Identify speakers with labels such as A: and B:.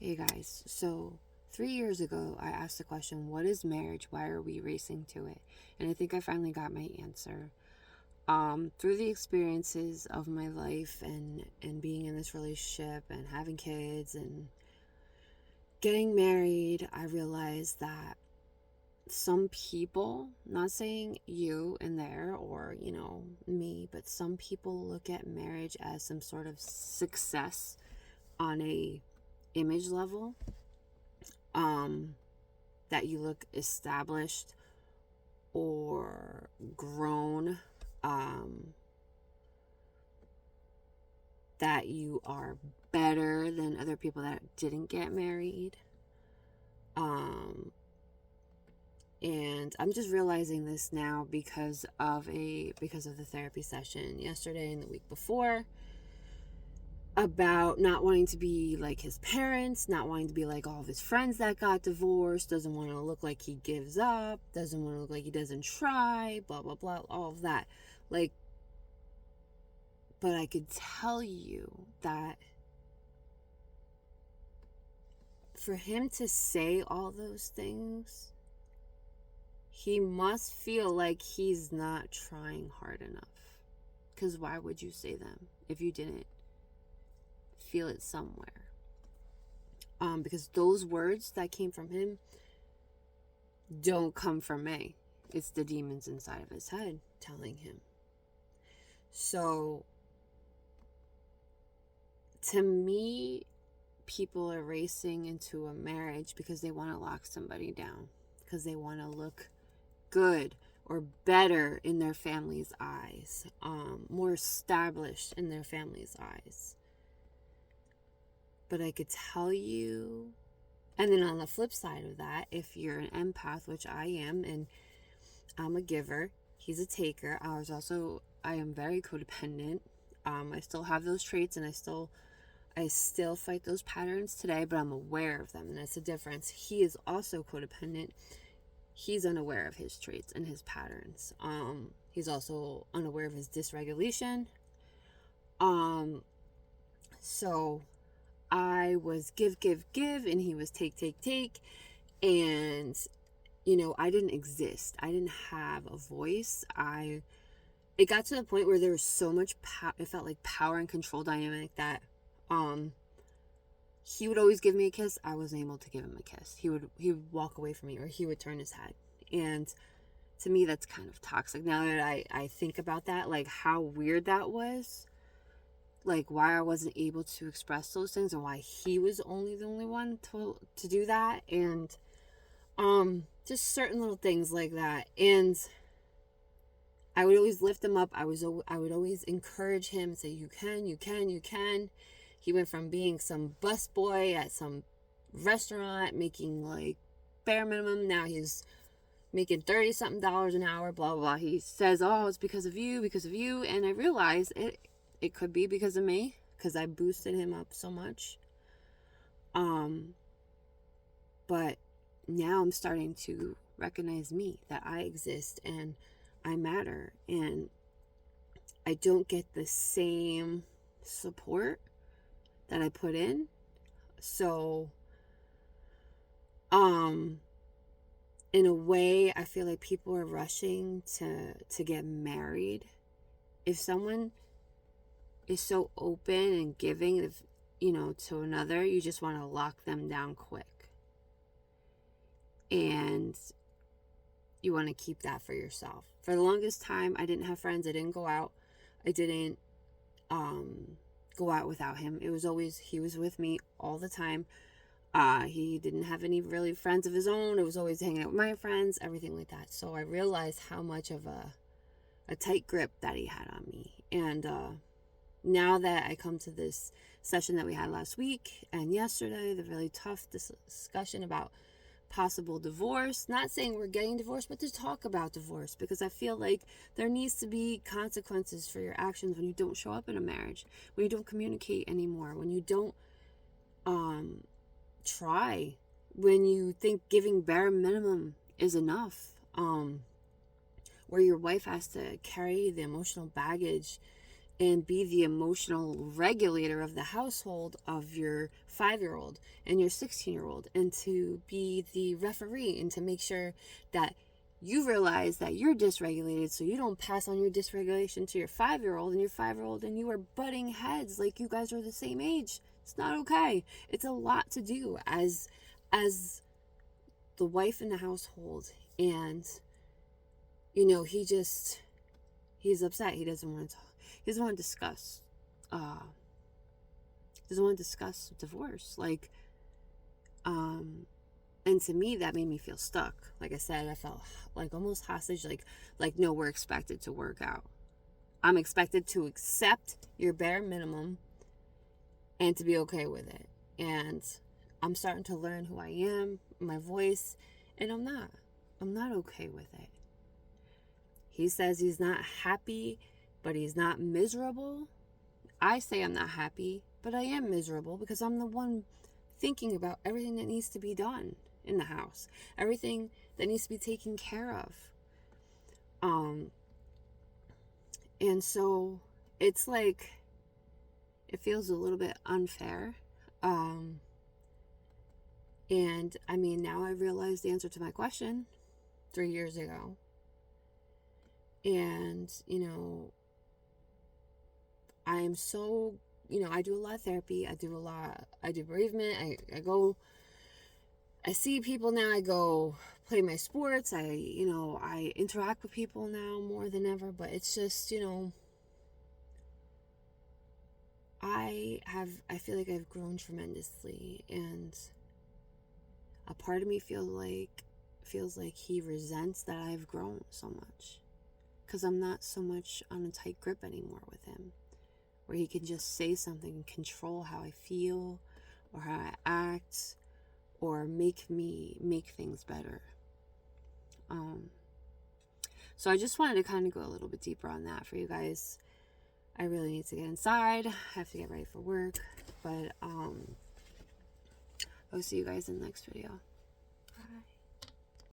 A: Hey guys, so 3 years ago I asked the question, what is marriage? Why are we racing to it? And I think I finally got my answer. Through the experiences of my life and being in this relationship and having kids and getting married, I realized that some people, not saying you in there or, me, but some people look at marriage as some sort of success on a image level. Um, that you look established or grown, um, that you are better than other people that didn't get married. Um, and I'm just realizing this now because of the therapy session yesterday and the week before, about not wanting to be like his parents, not wanting to be like all of his friends that got divorced, doesn't want to look like he gives up, doesn't want to look like he doesn't try, blah, blah, blah, all of that. Like, but I could tell you that for him to say all those things, he must feel like he's not trying hard enough. Because why would you say them if you didn't feel it somewhere? Because those words that came from him don't come from me. It's the demons inside of his head telling him. So, to me, people are racing into a marriage because they want to lock somebody down, because they want to look good or better in their family's eyes, more established in their family's eyes. But I could tell you, and then on the flip side of that, if you're an empath, which I am, and I'm a giver, he's a taker. I am very codependent. I still have those traits, and I still fight those patterns today, but I'm aware of them, and that's the difference. He is also codependent. He's unaware of his traits and his patterns. He's also unaware of his dysregulation. So I was give, and he was take, and I didn't exist. I didn't have a voice. It got to the point where there was so much power. It felt like power and control dynamic that he would always give me a kiss. I wasn't able to give him a kiss. He would walk away from me, or he would turn his head. And to me, that's kind of toxic. Now that I think about that, like how weird that was, like why I wasn't able to express those things and why he was the only one to do that, and just certain little things like that. And I would always lift him up. I would always encourage him, say, you can. He went from being some busboy at some restaurant making like bare minimum. Now he's making 30 something dollars an hour, blah, blah, blah. He says, oh, it's because of you. And I realize it could be because of me, because I boosted him up so much. But now I'm starting to recognize me, that I exist and I matter, and I don't get the same support that I put in. So, in a way, I feel like people are rushing to get married. If someone is so open and giving, to another, you just want to lock them down quick. And you want to keep that for yourself. For the longest time, I didn't have friends. I didn't go out. I didn't go out without him. It was always, he was with me all the time. He didn't have any really friends of his own. It was always hanging out with my friends, everything like that. So I realized how much of a tight grip that he had on me. And now that I come to this session that we had last week and yesterday, the really tough discussion about possible divorce, not saying we're getting divorced, but to talk about divorce, because I feel like there needs to be consequences for your actions when you don't show up in a marriage, when you don't communicate anymore, when you don't try, when you think giving bare minimum is enough, where your wife has to carry the emotional baggage and be the emotional regulator of the household of your 5-year-old and your 16-year-old, and to be the referee and to make sure that you realize that you're dysregulated, so you don't pass on your dysregulation to your 5-year-old, and your 5-year-old and you are butting heads like you guys are the same age. It's not okay. It's a lot to do as the wife in the household. And he's upset. He doesn't want to talk. He doesn't want to discuss divorce. And to me, that made me feel stuck. Like I said, I felt like almost hostage. Like no, we're expected to work out. I'm expected to accept your bare minimum and to be okay with it. And I'm starting to learn who I am, my voice, and I'm not okay with it. He says he's not happy, but he's not miserable. I say I'm not happy, but I am miserable because I'm the one thinking about everything that needs to be done in the house, everything that needs to be taken care of. And so it's like, it feels a little bit unfair. And I mean, now I realize the answer to my question 3 years ago. And, I am so, I do a lot of therapy. I do bereavement. I see people now. I go play my sports. I interact with people now more than ever, but it's just, I feel like I've grown tremendously, and a part of me feels like he resents that I've grown so much, because I'm not so much on a tight grip anymore with him, where he can just say something and control how I feel or how I act or make things better. So I just wanted to kind of go a little bit deeper on that for you guys. I really need to get inside. I have to get ready for work, but I'll see you guys in the next video.